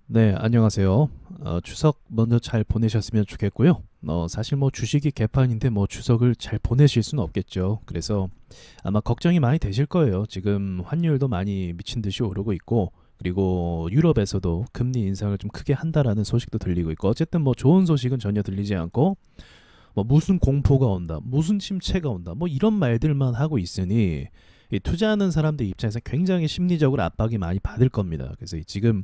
네, 안녕하세요. 추석 먼저 잘 보내셨으면 좋겠고요. 사실 뭐 주식이 개판인데 뭐 추석을 잘 보내실 수는 없겠죠. 그래서 아마 걱정이 많이 되실 거예요. 지금 환율도 많이 미친 듯이 오르고 있고, 그리고 유럽에서도 금리 인상을 좀 크게 한다라는 소식도 들리고 있고, 어쨌든 뭐 좋은 소식은 전혀 들리지 않고, 뭐 무슨 공포가 온다, 무슨 침체가 온다, 뭐 이런 말들만 하고 있으니 이 투자하는 사람들 입장에서 굉장히 심리적으로 압박이 많이 받을 겁니다. 그래서 지금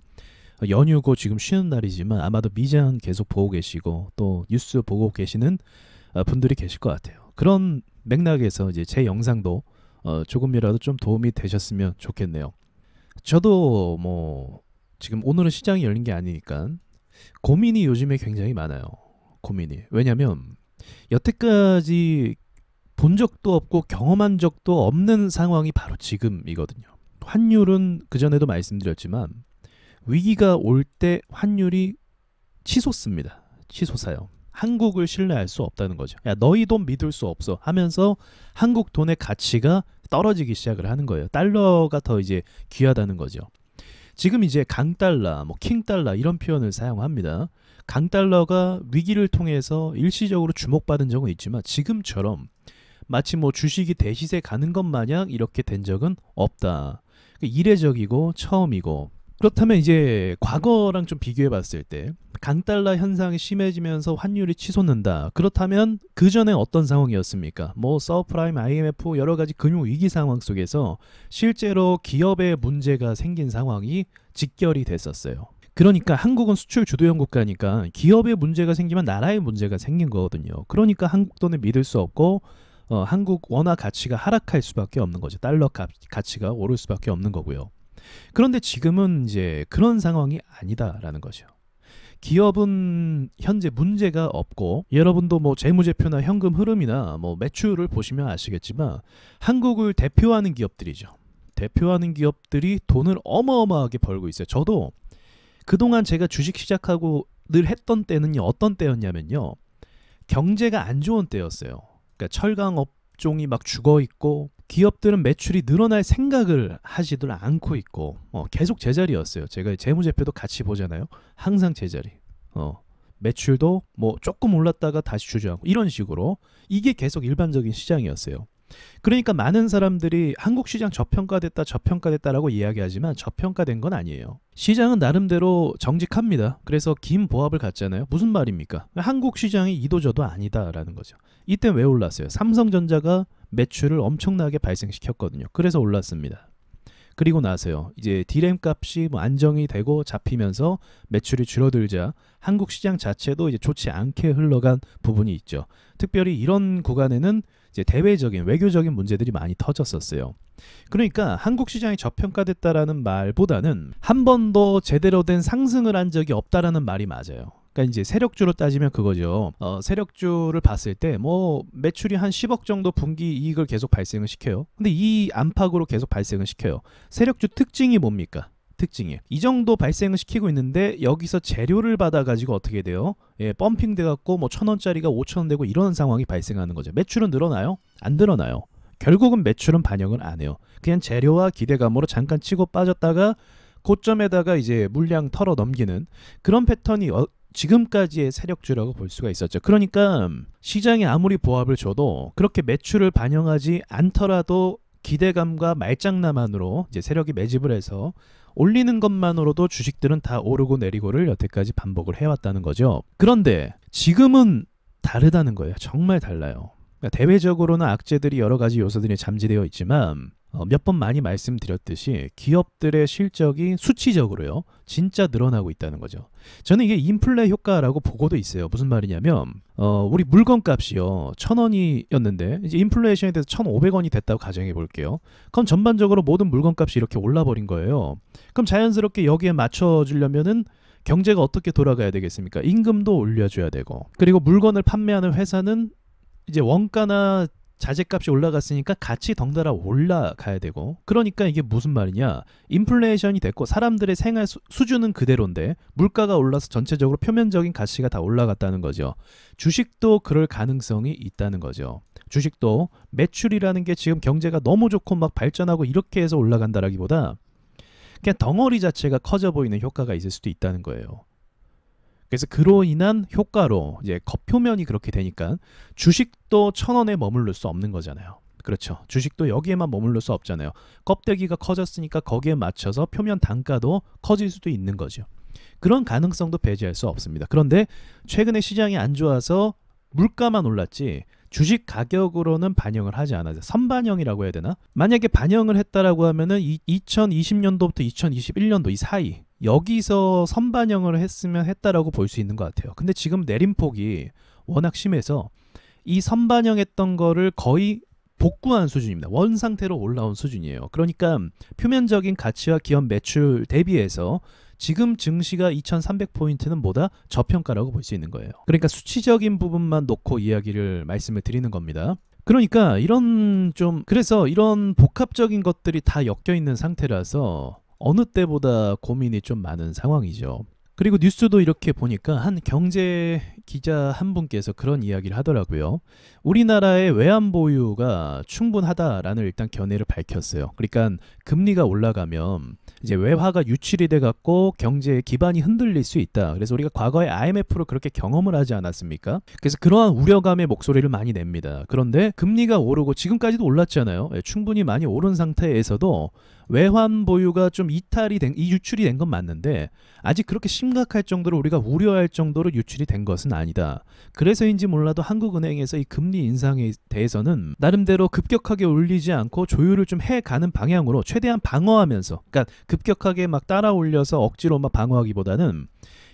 연휴고 지금 쉬는 날이지만 아마도 미장 계속 보고 계시고 또 뉴스 보고 계시는 분들이 계실 것 같아요. 그런 맥락에서 이제 제 영상도 조금이라도 좀 도움이 되셨으면 좋겠네요. 저도 뭐 지금 오늘은 시장이 열린 게 아니니까 고민이 요즘에 굉장히 많아요. 고민이. 왜냐면 여태까지 본 적도 없고 경험한 적도 없는 상황이 바로 지금이거든요. 환율은 그전에도 말씀드렸지만 위기가 올 때 환율이 치솟습니다. 치솟아요. 한국을 신뢰할 수 없다는 거죠. 야, 너희 돈 믿을 수 없어 하면서 한국 돈의 가치가 떨어지기 시작을 하는 거예요. 달러가 더 이제 귀하다는 거죠. 지금 이제 강달러, 뭐 킹달러 이런 표현을 사용합니다. 강달러가 위기를 통해서 일시적으로 주목받은 적은 있지만 지금처럼 마치 뭐 주식이 대시세 가는 것 마냥 이렇게 된 적은 없다. 이례적이고 처음이고, 그렇다면 이제 과거랑 좀 비교해 봤을 때 강달러 현상이 심해지면서 환율이 치솟는다. 그렇다면 그 전에 어떤 상황이었습니까? 뭐 서프라임, IMF 여러 가지 금융 위기 상황 속에서 실제로 기업에 문제가 생긴 상황이 직결이 됐었어요. 그러니까 한국은 수출 주도형 국가니까 기업에 문제가 생기면 나라에 문제가 생긴 거거든요. 그러니까 한국 돈을 믿을 수 없고 한국 원화 가치가 하락할 수밖에 없는 거죠. 달러 가치가 오를 수밖에 없는 거고요. 그런데 지금은 이제 그런 상황이 아니다라는 거죠. 기업은 현재 문제가 없고, 여러분도 뭐 재무제표나 현금 흐름이나 뭐 매출을 보시면 아시겠지만 한국을 대표하는 기업들이죠. 대표하는 기업들이 돈을 어마어마하게 벌고 있어요. 저도 그동안 제가 주식 시작하고 늘 했던 때는요, 어떤 때였냐면요, 경제가 안 좋은 때였어요. 그러니까 철강 업종이 막 죽어 있고 기업들은 매출이 늘어날 생각을 하지들 않고 있고 계속 제자리였어요. 제가 재무제표도 같이 보잖아요. 항상 제자리. 매출도 뭐 조금 올랐다가 다시 주저하고 이런 식으로 이게 계속 일반적인 시장이었어요. 그러니까 많은 사람들이 한국 시장 저평가됐다 저평가됐다라고 이야기하지만 저평가된 건 아니에요. 시장은 나름대로 정직합니다. 그래서 긴 보합을 갖잖아요. 무슨 말입니까? 한국 시장이 이도저도 아니다라는 거죠. 이때 왜 올랐어요? 삼성전자가 매출을 엄청나게 발생시켰거든요. 그래서 올랐습니다. 그리고 나서요, 이제 디램 값이 뭐 안정이 되고 잡히면서 매출이 줄어들자 한국 시장 자체도 이제 좋지 않게 흘러간 부분이 있죠. 특별히 이런 구간에는 이제 대외적인 외교적인 문제들이 많이 터졌었어요. 그러니까 한국 시장이 저평가됐다라는 말보다는 한 번도 제대로 된 상승을 한 적이 없다라는 말이 맞아요. 그러니까 이제 세력주로 따지면 그거죠. 세력주를 봤을 때 뭐 매출이 한 10억 정도 분기 이익을 계속 발생을 시켜요. 근데 이 안팎으로 계속 발생을 시켜요. 세력주 특징이 뭡니까? 특징이 이 정도 발생을 시키고 있는데 여기서 재료를 받아가지고 어떻게 돼요? 예, 펌핑 돼갖고 뭐 1,000원짜리가 5,000원 되고 이런 상황이 발생하는 거죠. 매출은 늘어나요? 안 늘어나요. 결국은 매출은 반영을 안 해요. 그냥 재료와 기대감으로 잠깐 치고 빠졌다가 고점에다가 이제 물량 털어 넘기는 그런 패턴이 지금까지의 세력주라고 볼 수가 있었죠. 그러니까 시장이 아무리 보합을 줘도 그렇게 매출을 반영하지 않더라도 기대감과 말장난만으로 이제 세력이 매집을 해서 올리는 것만으로도 주식들은 다 오르고 내리고를 여태까지 반복을 해왔다는 거죠. 그런데 지금은 다르다는 거예요. 정말 달라요. 그러니까 대외적으로는 악재들이 여러 가지 요소들이 잠재되어 있지만 몇 번 많이 말씀드렸듯이 기업들의 실적이 수치적으로요 진짜 늘어나고 있다는 거죠. 저는 이게 인플레 효과라고 보고도 있어요. 무슨 말이냐면 우리 물건값이요 1,000원이었는데 이제 인플레이션에 대해서 1,500원이 됐다고 가정해 볼게요. 그럼 전반적으로 모든 물건값이 이렇게 올라버린 거예요. 그럼 자연스럽게 여기에 맞춰주려면은 경제가 어떻게 돌아가야 되겠습니까? 임금도 올려줘야 되고, 그리고 물건을 판매하는 회사는 이제 원가나 자재값이 올라갔으니까 같이 덩달아 올라가야 되고, 그러니까 이게 무슨 말이냐, 인플레이션이 됐고 사람들의 생활 수준은 그대로인데 물가가 올라서 전체적으로 표면적인 가치가 다 올라갔다는 거죠. 주식도 그럴 가능성이 있다는 거죠. 주식도 매출이라는 게 지금 경제가 너무 좋고 막 발전하고 이렇게 해서 올라간다라기보다 그냥 덩어리 자체가 커져 보이는 효과가 있을 수도 있다는 거예요. 그래서 그로 인한 효과로 이제 겉표면이 그렇게 되니까 주식도 1,000원에 머무를 수 없는 거잖아요. 그렇죠. 주식도 여기에만 머무를 수 없잖아요. 껍데기가 커졌으니까 거기에 맞춰서 표면 단가도 커질 수도 있는 거죠. 그런 가능성도 배제할 수 없습니다. 그런데 최근에 시장이 안 좋아서 물가만 올랐지 주식 가격으로는 반영을 하지 않아요. 선반영이라고 해야 되나? 만약에 반영을 했다라고 하면은 2020년도부터 2021년도 이 사이 여기서 선반영을 했다라고 볼 수 있는 것 같아요. 근데 지금 내림폭이 워낙 심해서 이 선반영했던 거를 거의 복구한 수준입니다. 원 상태로 올라온 수준이에요. 그러니까 표면적인 가치와 기업 매출 대비해서 지금 증시가 2300포인트는 뭐다? 저평가라고 볼 수 있는 거예요. 그러니까 수치적인 부분만 놓고 이야기를 말씀을 드리는 겁니다. 그러니까 그래서 이런 복합적인 것들이 다 엮여 있는 상태라서 어느 때보다 고민이 좀 많은 상황이죠. 그리고 뉴스도 이렇게 보니까 한 경제 기자 한 분께서 그런 이야기를 하더라고요. 우리나라의 외환 보유가 충분하다라는 일단 견해를 밝혔어요. 그러니까 금리가 올라가면 이제 외화가 유출이 돼 갖고 경제의 기반이 흔들릴 수 있다. 그래서 우리가 과거에 IMF로 그렇게 경험을 하지 않았습니까? 그래서 그러한 우려감의 목소리를 많이 냅니다. 그런데 금리가 오르고 지금까지도 올랐잖아요. 충분히 많이 오른 상태에서도 외환 보유가 좀 유출이 된 건 맞는데 아직 그렇게 심각할 정도로 우리가 우려할 정도로 유출이 된 것은 아니다. 그래서인지 몰라도 한국은행에서 이 금리 인상에 대해서는 나름대로 급격하게 올리지 않고 조율을 좀 해가는 방향으로 최대한 방어하면서, 그러니까 급격하게 막 따라 올려서 억지로 막 방어하기보다는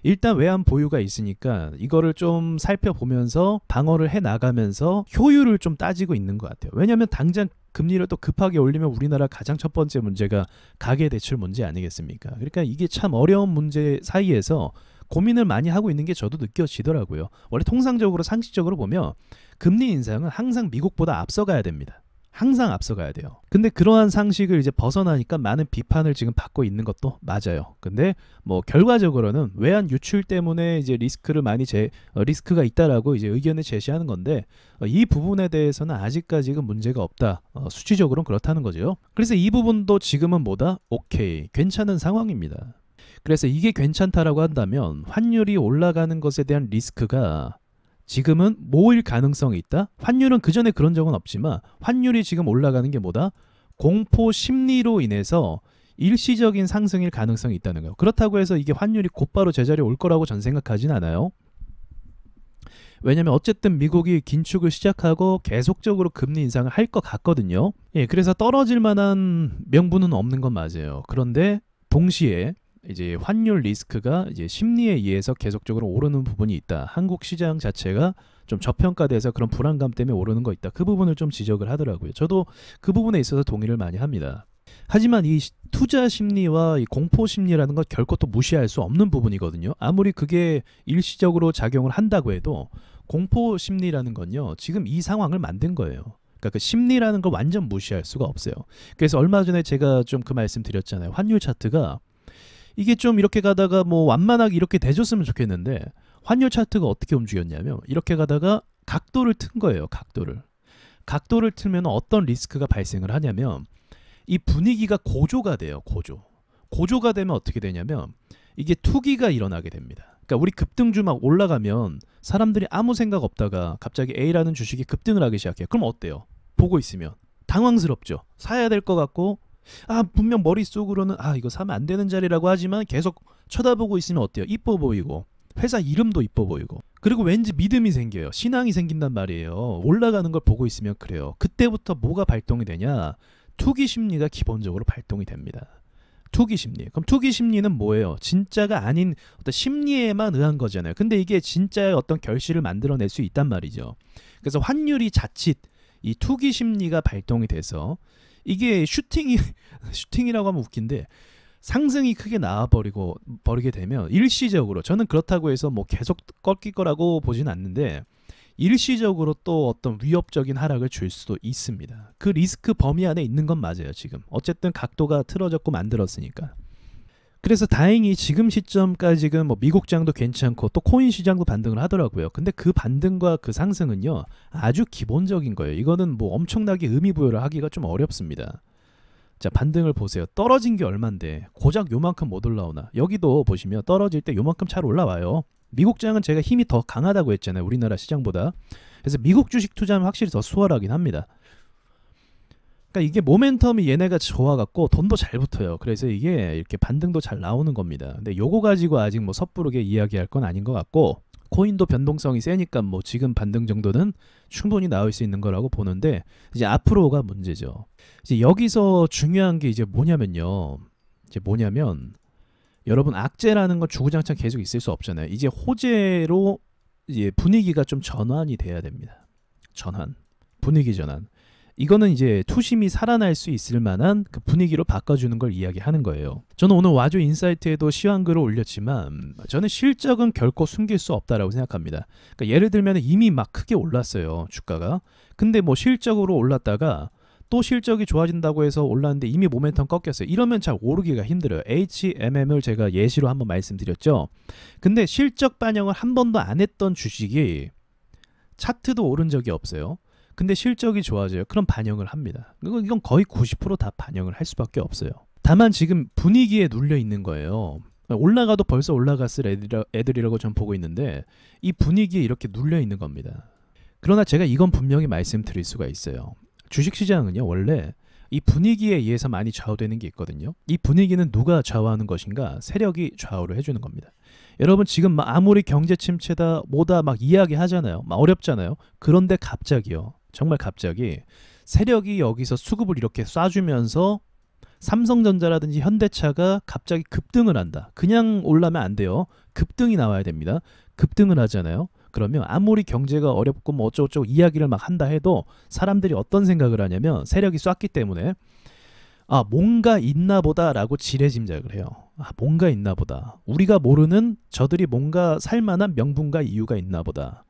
일단 외환 보유가 있으니까 이거를 좀 살펴보면서 방어를 해 나가면서 효율을 좀 따지고 있는 것 같아요. 왜냐하면 당장 금리를 또 급하게 올리면 우리나라 가장 첫 번째 문제가 가계대출 문제 아니겠습니까? 그러니까 이게 참 어려운 문제 사이에서 고민을 많이 하고 있는 게 저도 느껴지더라고요. 원래 통상적으로 상식적으로 보면 금리 인상은 항상 미국보다 앞서가야 됩니다. 항상 앞서가야 돼요. 근데 그러한 상식을 이제 벗어나니까 많은 비판을 지금 받고 있는 것도 맞아요. 근데 뭐 결과적으로는 외환 유출 때문에 이제 리스크가 있다라고 이제 의견을 제시하는 건데 이 부분에 대해서는 아직까지는 문제가 없다. 수치적으로는 그렇다는 거죠. 그래서 이 부분도 지금은 뭐다? 오케이, 괜찮은 상황입니다. 그래서 이게 괜찮다라고 한다면 환율이 올라가는 것에 대한 리스크가 지금은 모일 가능성이 있다? 환율은 그전에 그런 적은 없지만 환율이 지금 올라가는 게 뭐다? 공포 심리로 인해서 일시적인 상승일 가능성이 있다는 거예요. 그렇다고 해서 이게 환율이 곧바로 제자리에 올 거라고 전 생각하진 않아요. 왜냐면 어쨌든 미국이 긴축을 시작하고 계속적으로 금리 인상을 할 것 같거든요. 예, 그래서 떨어질 만한 명분은 없는 건 맞아요. 그런데 동시에 이제 환율 리스크가 이제 심리에 의해서 계속적으로 오르는 부분이 있다. 한국 시장 자체가 좀 저평가돼서 그런 불안감 때문에 오르는 거 있다. 그 부분을 좀 지적을 하더라고요. 저도 그 부분에 있어서 동의를 많이 합니다. 하지만 이 투자 심리와 이 공포 심리라는 건 결코 또 무시할 수 없는 부분이거든요. 아무리 그게 일시적으로 작용을 한다고 해도 공포 심리라는 건요, 지금 이 상황을 만든 거예요. 그러니까 그 심리라는 걸 완전 무시할 수가 없어요. 그래서 얼마 전에 제가 좀 그 말씀 드렸잖아요. 환율 차트가 이게 좀 이렇게 가다가 뭐 완만하게 이렇게 돼줬으면 좋겠는데 환율 차트가 어떻게 움직였냐면 이렇게 가다가 각도를 튼 거예요. 각도를 틀면 어떤 리스크가 발생을 하냐면 이 분위기가 고조가 돼요. 고조가 되면 어떻게 되냐면 이게 투기가 일어나게 됩니다. 그러니까 우리 급등주 막 올라가면 사람들이 아무 생각 없다가 갑자기 A라는 주식이 급등을 하기 시작해요. 그럼 어때요? 보고 있으면 당황스럽죠. 사야 될 것 같고 분명 머릿속으로는 이거 사면 안 되는 자리라고 하지만 계속 쳐다보고 있으면 어때요? 이뻐 보이고 회사 이름도 이뻐 보이고 그리고 왠지 믿음이 생겨요. 신앙이 생긴단 말이에요. 올라가는 걸 보고 있으면 그래요. 그때부터 뭐가 발동이 되냐? 투기 심리가 기본적으로 발동이 됩니다. 투기 심리. 그럼 투기 심리는 뭐예요? 진짜가 아닌 어떤 심리에만 의한 거잖아요. 근데 이게 진짜의 어떤 결실을 만들어낼 수 있단 말이죠. 그래서 환율이 자칫 이 투기 심리가 발동이 돼서 이게 슈팅이라고 하면 웃긴데 상승이 크게 버리게 되면 일시적으로, 저는 그렇다고 해서 뭐 계속 꺾일 거라고 보진 않는데 일시적으로 또 어떤 위협적인 하락을 줄 수도 있습니다. 그 리스크 범위 안에 있는 건 맞아요. 지금 어쨌든 각도가 틀어졌고 만들었으니까. 그래서 다행히 지금 시점까지는 뭐 미국장도 괜찮고 또 코인 시장도 반등을 하더라고요. 근데 그 반등과 그 상승은요 아주 기본적인 거예요. 이거는 뭐 엄청나게 의미 부여를 하기가 좀 어렵습니다. 자, 반등을 보세요. 떨어진 게 얼만데 고작 요만큼 못 올라오나. 여기도 보시면 떨어질 때 요만큼 잘 올라와요. 미국 장은 제가 힘이 더 강하다고 했잖아요, 우리나라 시장보다. 그래서 미국 주식 투자는 확실히 더 수월하긴 합니다. 그러니까 이게 모멘텀이 얘네가 좋아갖고 돈도 잘 붙어요. 그래서 이게 이렇게 반등도 잘 나오는 겁니다. 근데 요거 가지고 아직 뭐 섣부르게 이야기할 건 아닌 것 같고, 코인도 변동성이 세니까 뭐 지금 반등 정도는 충분히 나올 수 있는 거라고 보는데, 이제 앞으로가 문제죠. 이제 여기서 중요한 게 이제 뭐냐면요. 여러분, 악재라는 건 주구장창 계속 있을 수 없잖아요. 이제 호재로 이제 분위기가 좀 전환이 돼야 됩니다. 분위기 전환. 이거는 이제 투심이 살아날 수 있을 만한 그 분위기로 바꿔주는 걸 이야기하는 거예요. 저는 오늘 와주 인사이트에도 시황글을 올렸지만, 저는 실적은 결코 숨길 수 없다라고 생각합니다. 그러니까 예를 들면 이미 막 크게 올랐어요, 주가가. 근데 뭐 실적으로 올랐다가 또 실적이 좋아진다고 해서 올랐는데 이미 모멘텀 꺾였어요. 이러면 잘 오르기가 힘들어요. HMM을 제가 예시로 한번 말씀드렸죠. 근데 실적 반영을 한 번도 안 했던 주식이 차트도 오른 적이 없어요. 근데 실적이 좋아져요. 그럼 반영을 합니다. 이건 거의 90% 다 반영을 할 수밖에 없어요. 다만 지금 분위기에 눌려 있는 거예요. 올라가도 벌써 올라갔을 애들이라고 전 보고 있는데, 이 분위기에 이렇게 눌려 있는 겁니다. 그러나 제가 이건 분명히 말씀드릴 수가 있어요. 주식시장은요, 원래 이 분위기에 의해서 많이 좌우되는 게 있거든요. 이 분위기는 누가 좌우하는 것인가? 세력이 좌우를 해주는 겁니다. 여러분, 지금 막 아무리 경제 침체다 뭐다 막 이야기하잖아요. 막 어렵잖아요. 그런데 갑자기요, 정말 갑자기 세력이 여기서 수급을 이렇게 쏴주면서 삼성전자라든지 현대차가 갑자기 급등을 한다. 그냥 올라면 안 돼요. 급등이 나와야 됩니다. 급등을 하잖아요. 그러면 아무리 경제가 어렵고 뭐 어쩌고저쩌고 이야기를 막 한다 해도 사람들이 어떤 생각을 하냐면, 세력이 쐈기 때문에 뭔가 있나 보다 라고 지레짐작을 해요. 뭔가 있나 보다. 우리가 모르는 저들이 뭔가 살만한 명분과 이유가 있나 보다.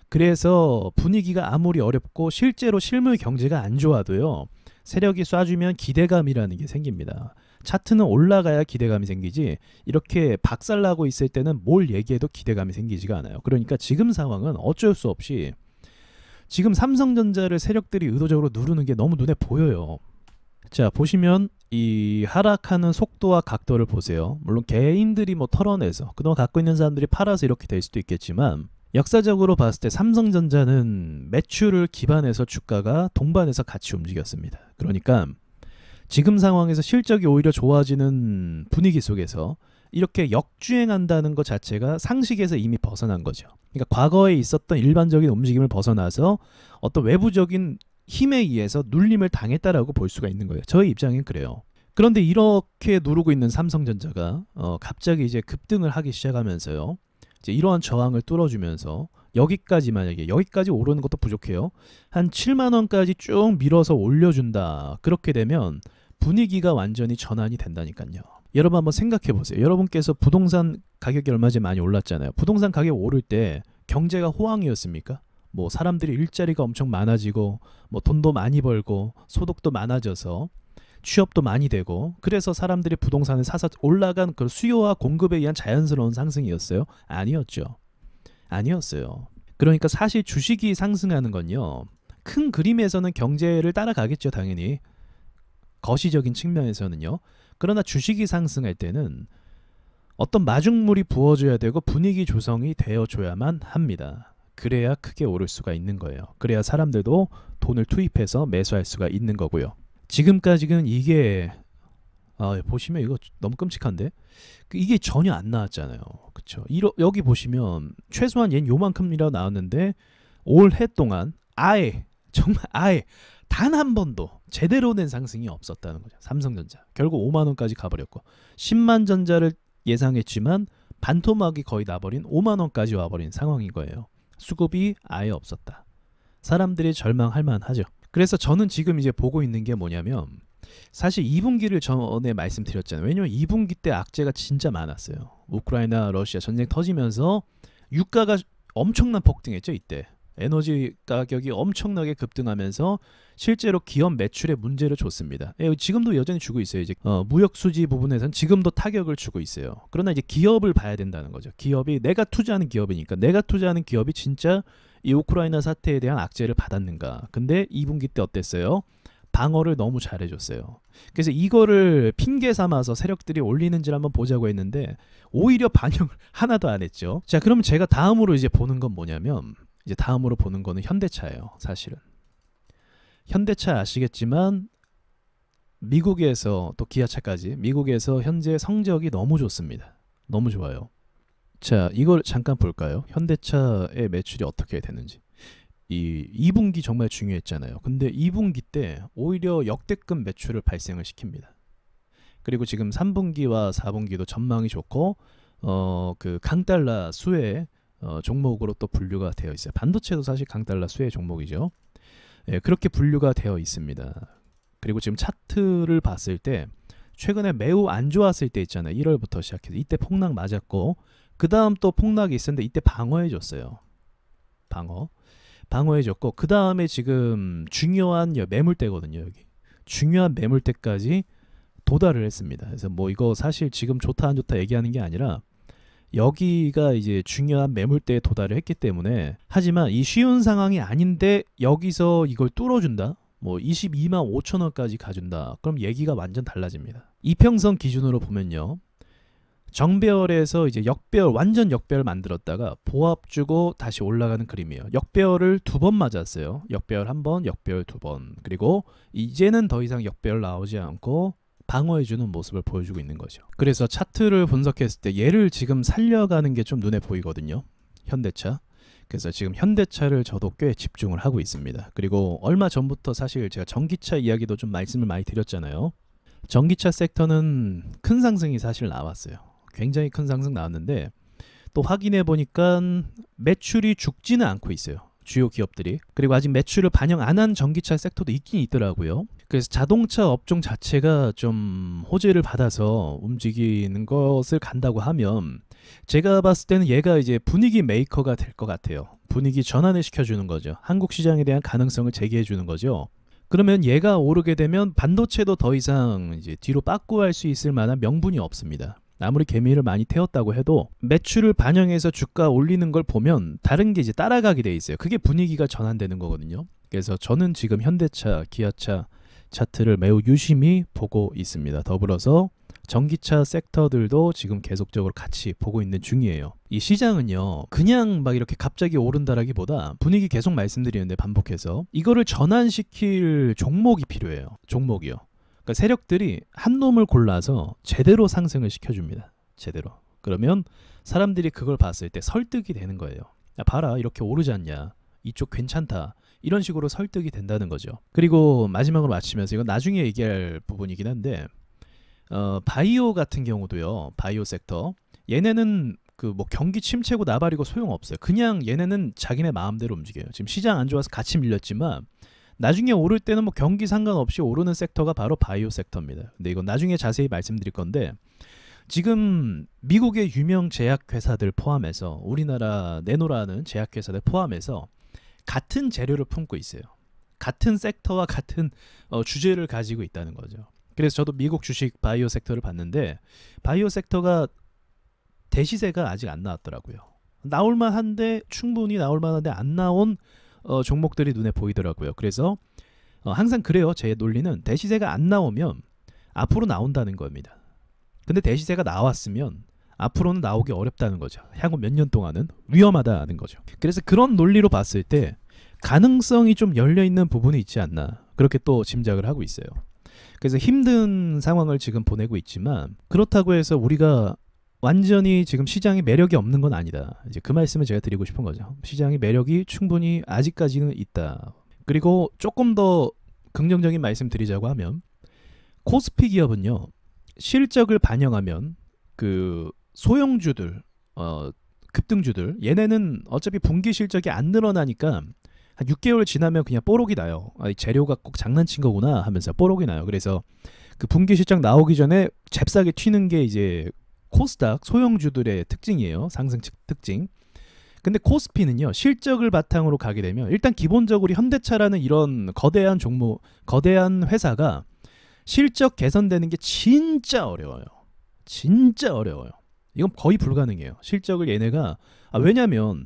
그래서 분위기가 아무리 어렵고 실제로 실물 경제가 안 좋아도요, 세력이 쏴주면 기대감이라는 게 생깁니다. 차트는 올라가야 기대감이 생기지, 이렇게 박살나고 있을 때는 뭘 얘기해도 기대감이 생기지가 않아요. 그러니까 지금 상황은 어쩔 수 없이 지금 삼성전자를 세력들이 의도적으로 누르는 게 너무 눈에 보여요. 자, 보시면 이 하락하는 속도와 각도를 보세요. 물론 개인들이 뭐 털어내서 그동안 갖고 있는 사람들이 팔아서 이렇게 될 수도 있겠지만, 역사적으로 봤을 때 삼성전자는 매출을 기반해서 주가가 동반해서 같이 움직였습니다. 그러니까 지금 상황에서 실적이 오히려 좋아지는 분위기 속에서 이렇게 역주행한다는 것 자체가 상식에서 이미 벗어난 거죠. 그러니까 과거에 있었던 일반적인 움직임을 벗어나서 어떤 외부적인 힘에 의해서 눌림을 당했다라고 볼 수가 있는 거예요. 저의 입장엔 그래요. 그런데 이렇게 누르고 있는 삼성전자가 갑자기 이제 급등을 하기 시작하면서요, 이제 이러한 저항을 뚫어주면서 여기까지, 만약에 여기까지 오르는 것도 부족해요. 한 7만 원까지 쭉 밀어서 올려준다. 그렇게 되면 분위기가 완전히 전환이 된다니까요. 여러분 한번 생각해 보세요. 여러분께서 부동산 가격이 얼마 전에 많이 올랐잖아요. 부동산 가격 오를 때 경제가 호황이었습니까? 뭐 사람들이 일자리가 엄청 많아지고 뭐 돈도 많이 벌고 소득도 많아져서 취업도 많이 되고, 그래서 사람들이 부동산을 사서 올라간 그 수요와 공급에 의한 자연스러운 상승이었어요? 아니었어요. 그러니까 사실 주식이 상승하는 건요, 큰 그림에서는 경제를 따라가겠죠, 당연히. 거시적인 측면에서는요. 그러나 주식이 상승할 때는 어떤 마중물이 부어줘야 되고 분위기 조성이 되어줘야만 합니다. 그래야 크게 오를 수가 있는 거예요. 그래야 사람들도 돈을 투입해서 매수할 수가 있는 거고요. 지금까지는 이게 보시면 이거 너무 끔찍한데, 이게 전혀 안 나왔잖아요. 그쵸? 여기 보시면 최소한 얘는 요만큼이라고 나왔는데 올해 동안 정말 아예 단 한 번도 제대로 된 상승이 없었다는 거죠. 삼성전자 결국 5만 원까지 가버렸고, 10만 전자를 예상했지만 반토막이 거의 나버린 5만 원까지 와버린 상황인 거예요. 수급이 아예 없었다. 사람들이 절망할 만하죠. 그래서 저는 지금 이제 보고 있는 게 뭐냐면, 사실 2분기를 전에 말씀드렸잖아요. 왜냐면 2분기 때 악재가 진짜 많았어요. 우크라이나 러시아 전쟁 터지면서 유가가 엄청난 폭등했죠. 이때 에너지 가격이 엄청나게 급등하면서 실제로 기업 매출에 문제를 줬습니다. 지금도 여전히 주고 있어요. 이제 무역 수지 부분에서는 지금도 타격을 주고 있어요. 그러나 이제 기업을 봐야 된다는 거죠. 기업이, 내가 투자하는 기업이니까 내가 투자하는 기업이 진짜 이 우크라이나 사태에 대한 악재를 받았는가. 근데 2분기 때 어땠어요? 방어를 너무 잘해줬어요. 그래서 이거를 핑계 삼아서 세력들이 올리는지를 한번 보자고 했는데 오히려 반영을 하나도 안 했죠. 자, 그럼 제가 다음으로 이제 보는 건 뭐냐면, 이제 다음으로 보는 거는 현대차예요. 사실은 현대차 아시겠지만 미국에서, 또 기아차까지 미국에서 현재 성적이 너무 좋습니다. 너무 좋아요. 자, 이걸 잠깐 볼까요? 현대차의 매출이 어떻게 되는지. 이 2분기 정말 중요했잖아요. 근데 2분기 때 오히려 역대급 매출을 발생을 시킵니다. 그리고 지금 3분기와 4분기도 전망이 좋고 그 강달러 수혜 종목으로 또 분류가 되어 있어요. 반도체도 사실 강달러 수혜 종목이죠. 예, 그렇게 분류가 되어 있습니다. 그리고 지금 차트를 봤을 때 최근에 매우 안 좋았을 때 있잖아요. 1월부터 시작해서 이때 폭락 맞았고, 그 다음 또 폭락이 있었는데 이때 방어해줬어요. 방어해줬고, 그 다음에 지금 중요한 매물대거든요. 여기 중요한 매물대까지 도달을 했습니다. 그래서 뭐 이거 사실 지금 좋다 안 좋다 얘기하는 게 아니라 여기가 이제 중요한 매물대에 도달을 했기 때문에, 하지만 이 쉬운 상황이 아닌데 여기서 이걸 뚫어준다, 뭐 22만 5천 원까지 가준다, 그럼 얘기가 완전 달라집니다. 이평선 기준으로 보면요, 정배열에서 이제 역배열, 완전 역배열 만들었다가 보합 주고 다시 올라가는 그림이에요. 역배열을 2번 맞았어요. 역배열 1번, 역배열 2번. 그리고 이제는 더 이상 역배열 나오지 않고 방어해주는 모습을 보여주고 있는 거죠. 그래서 차트를 분석했을 때 얘를 지금 살려가는 게 좀 눈에 보이거든요. 현대차. 그래서 지금 현대차를 저도 꽤 집중을 하고 있습니다. 그리고 얼마 전부터 사실 제가 전기차 이야기도 좀 말씀을 많이 드렸잖아요. 전기차 섹터는 큰 상승이 사실 나왔어요. 굉장히 큰 상승 나왔는데 또 확인해 보니까 매출이 죽지는 않고 있어요. 주요 기업들이. 그리고 아직 매출을 반영 안 한 전기차 섹터도 있긴 있더라고요. 그래서 자동차 업종 자체가 좀 호재를 받아서 움직이는 것을 간다고 하면, 제가 봤을 때는 얘가 이제 분위기 메이커가 될 것 같아요. 분위기 전환을 시켜주는 거죠. 한국 시장에 대한 가능성을 제기해 주는 거죠. 그러면 얘가 오르게 되면 반도체도 더 이상 이제 뒤로 빠꾸할 수 있을 만한 명분이 없습니다. 아무리 개미를 많이 태웠다고 해도 매출을 반영해서 주가 올리는 걸 보면 다른 게 이제 따라가게 돼 있어요. 그게 분위기가 전환되는 거거든요. 그래서 저는 지금 현대차, 기아차 차트를 매우 유심히 보고 있습니다. 더불어서 전기차 섹터들도 지금 계속적으로 같이 보고 있는 중이에요. 이 시장은요, 그냥 막 이렇게 갑자기 오른다라기보다 분위기 계속 말씀드리는데 반복해서 이거를 전환시킬 종목이 필요해요. 종목이요. 그러니까 세력들이 한 놈을 골라서 제대로 상승을 시켜줍니다. 제대로. 그러면 사람들이 그걸 봤을 때 설득이 되는 거예요. 야, 봐라, 이렇게 오르지 않냐, 이쪽 괜찮다, 이런 식으로 설득이 된다는 거죠. 그리고 마지막으로 마치면서, 이건 나중에 얘기할 부분이긴 한데, 바이오 같은 경우도요, 바이오 섹터, 얘네는 그 뭐 경기 침체고 나발이고 소용없어요. 그냥 얘네는 자기네 마음대로 움직여요. 지금 시장 안 좋아서 같이 밀렸지만 나중에 오를 때는 뭐 경기 상관없이 오르는 섹터가 바로 바이오 섹터입니다. 근데 이건 나중에 자세히 말씀드릴 건데, 지금 미국의 유명 제약회사들 포함해서 우리나라 내노라는 제약회사들 포함해서 같은 재료를 품고 있어요. 같은 섹터와 같은 주제를 가지고 있다는 거죠. 그래서 저도 미국 주식 바이오 섹터를 봤는데, 바이오 섹터가 대시세가 아직 안 나왔더라고요. 나올만한데, 충분히 나올만한데 안 나온 종목들이 눈에 보이더라고요. 그래서 항상 그래요. 제 논리는 대시세가 안 나오면 앞으로 나온다는 겁니다. 근데 대시세가 나왔으면 앞으로는 나오기 어렵다는 거죠. 향후 몇 년 동안은 위험하다는 거죠. 그래서 그런 논리로 봤을 때 가능성이 좀 열려있는 부분이 있지 않나, 그렇게 또 짐작을 하고 있어요. 그래서 힘든 상황을 지금 보내고 있지만, 그렇다고 해서 우리가 완전히 지금 시장에 매력이 없는 건 아니다. 이제 그 말씀을 제가 드리고 싶은 거죠. 시장의 매력이 충분히 아직까지는 있다. 그리고 조금 더 긍정적인 말씀 드리자고 하면, 코스피 기업은요, 실적을 반영하면 그 소형주들, 급등주들, 얘네는 어차피 분기 실적이 안 늘어나니까 한 6개월 지나면 그냥 뽀록이 나요. 아, 재료가 꼭 장난친 거구나 하면서 뽀록이 나요. 그래서 그 분기 실적 나오기 전에 잽싸게 튀는 게 이제 코스닥 소형주들의 특징이에요. 상승 특징. 근데 코스피는요, 실적을 바탕으로 가게 되면 일단 기본적으로 현대차라는 이런 거대한 종목, 거대한 회사가 실적 개선되는 게 진짜 어려워요. 진짜 어려워요. 이건 거의 불가능해요. 실적을 얘네가, 왜냐면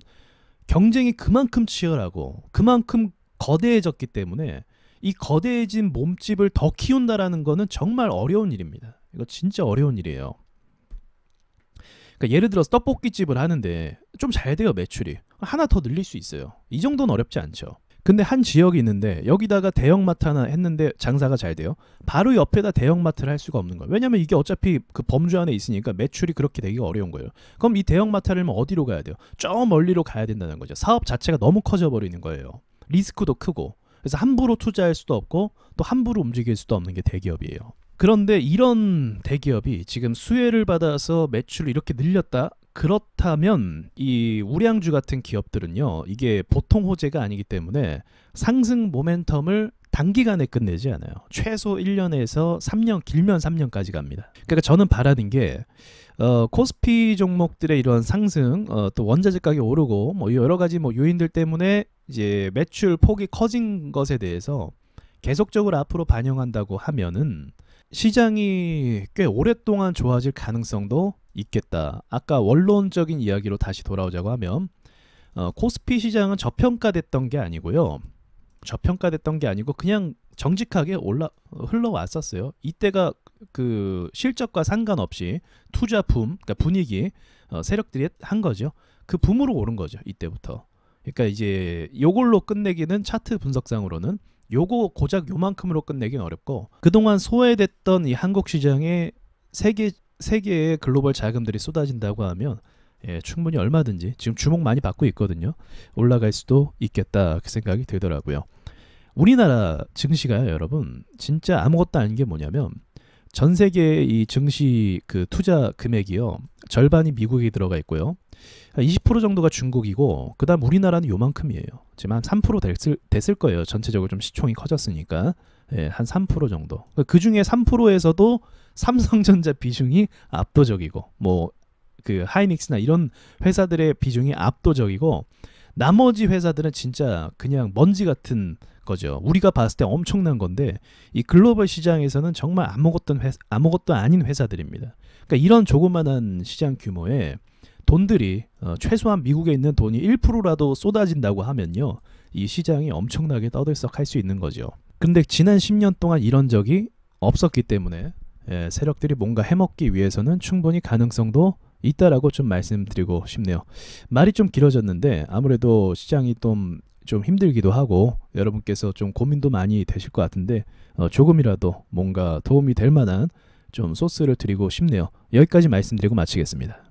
경쟁이 그만큼 치열하고 그만큼 거대해졌기 때문에 이 거대해진 몸집을 더 키운다라는 거는 정말 어려운 일입니다. 이거 진짜 어려운 일이에요. 그러니까 예를 들어서 떡볶이집을 하는데 좀 잘 돼요, 매출이. 하나 더 늘릴 수 있어요. 이 정도는 어렵지 않죠. 근데 한 지역이 있는데 여기다가 대형마트 하나 했는데 장사가 잘 돼요. 바로 옆에다 대형마트를 할 수가 없는 거예요. 왜냐면 이게 어차피 그 범주 안에 있으니까 매출이 그렇게 되기가 어려운 거예요. 그럼 이 대형마트를 하려면 어디로 가야 돼요? 저 멀리로 가야 된다는 거죠. 사업 자체가 너무 커져 버리는 거예요. 리스크도 크고. 그래서 함부로 투자할 수도 없고 또 함부로 움직일 수도 없는 게 대기업이에요. 그런데 이런 대기업이 지금 수혜를 받아서 매출을 이렇게 늘렸다? 그렇다면 이 우량주 같은 기업들은요, 이게 보통 호재가 아니기 때문에 상승 모멘텀을 단기간에 끝내지 않아요. 최소 1년에서 3년, 길면 3년까지 갑니다. 그러니까 저는 바라는 게 코스피 종목들의 이런 상승, 또 원자재 가격이 오르고 뭐 여러 가지 뭐 요인들 때문에 이제 매출 폭이 커진 것에 대해서 계속적으로 앞으로 반영한다고 하면은 시장이 꽤 오랫동안 좋아질 가능성도 있겠다. 아까 원론적인 이야기로 다시 돌아오자고 하면 코스피 시장은 저평가됐던 게 아니고요. 저평가됐던 게 아니고 그냥 정직하게 흘러왔었어요. 이때가 그 실적과 상관없이 투자 붐, 그러니까 분위기, 세력들이 한 거죠. 그 붐으로 오른 거죠. 이때부터. 그러니까 이제 요걸로 끝내기는 차트 분석상으로는 요거 고작 요만큼으로 끝내긴 어렵고, 그동안 소외됐던 이 한국 시장에 세계의 글로벌 자금들이 쏟아진다고 하면 충분히 얼마든지 지금 주목 많이 받고 있거든요. 올라갈 수도 있겠다 그 생각이 들더라고요. 우리나라 증시가요, 여러분, 진짜 아무것도 아닌 게 뭐냐면 전 세계의 이 증시 그 투자 금액이요, 절반이 미국이 들어가 있고요. 20% 정도가 중국이고, 그 다음 우리나라는 요만큼이에요. 지금 한 3% 됐을 거예요. 전체적으로 좀 시총이 커졌으니까. 한 3% 정도. 그 중에 3%에서도 삼성전자 비중이 압도적이고, 뭐 그 하이닉스나 이런 회사들의 비중이 압도적이고, 나머지 회사들은 진짜 그냥 먼지 같은 거죠. 우리가 봤을 때 엄청난 건데 이 글로벌 시장에서는 정말 아무것도 아닌 회사들입니다. 그러니까 이런 조그만한 시장 규모에 돈들이 최소한 미국에 있는 돈이 1%라도 쏟아진다고 하면요, 이 시장이 엄청나게 떠들썩할 수 있는 거죠. 근데 지난 10년 동안 이런 적이 없었기 때문에 세력들이 뭔가 해먹기 위해서는 충분히 가능성도 있다라고 좀 말씀드리고 싶네요. 말이 좀 길어졌는데 아무래도 시장이 좀 힘들기도 하고 여러분께서 좀 고민도 많이 되실 것 같은데 조금이라도 뭔가 도움이 될 만한 좀 소스를 드리고 싶네요. 여기까지 말씀드리고 마치겠습니다.